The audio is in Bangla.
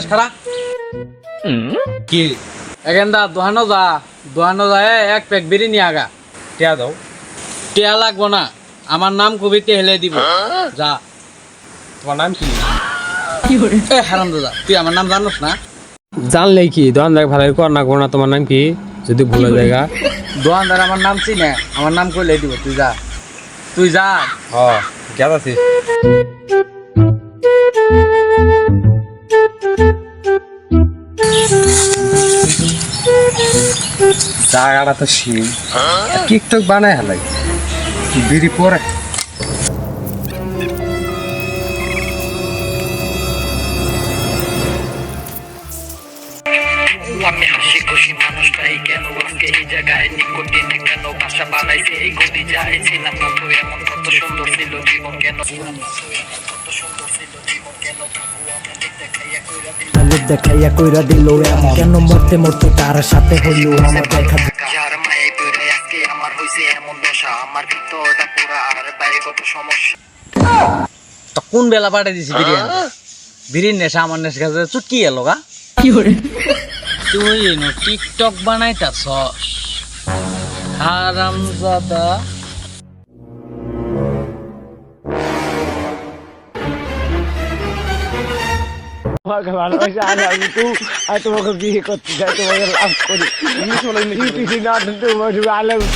খাড়া কি এখানটা দোহানো যায় এক প্যাক বিড়ি নিয়ে আগা টিয়া দাও টিয়া লাগবো না আমার নাম কবিতে হেলে দিব যা তোমার নাম কি হারাম দাদা তুই আমার নাম জানোস না জানলে কি দোকানদার ভালো কর না কর না তোমার নাম কি যদি ভুলে জায়গা দোকানদার আমার নাম চিনে আমার নাম কইলে দিব তুই যা কেন আছিস জায়গাটা তো শিল টিকটক বানায় হালাই বিড়ি পরে আমি হাসি খুশি মানুষটাই কেন আজকে এই জায়গায় নিকটিন কেন ভাষা বানাইছে এই গতি যায় ছিলাম না তো এমন কত সুন্দর ছিল জীবন কেন কত সুন্দর ছিল জীবন কেন দেখাইয়া কইরা দিল কেন মরতে মরতে তার সাথে হইল আমার দেখা যার মায়ে পড়ে আজকে আমার হইছে এমন দশা আমার ভিতরটা পুরা আর বাইরে কত সমস্যা তো কোন বেলা পাঠিয়ে দিছি বিরিয়ানি বিরিয়ানি নেশা আমার নেশা কাছে চুটকি এলো গা তুই টিকটক বানাইতাছ হারামজাদা তোমাকে ভালোবাসা আমি তো আর তোমাকে বিয়ে করতে চাই তোমাকে লাভ করি না তোমার আলাদা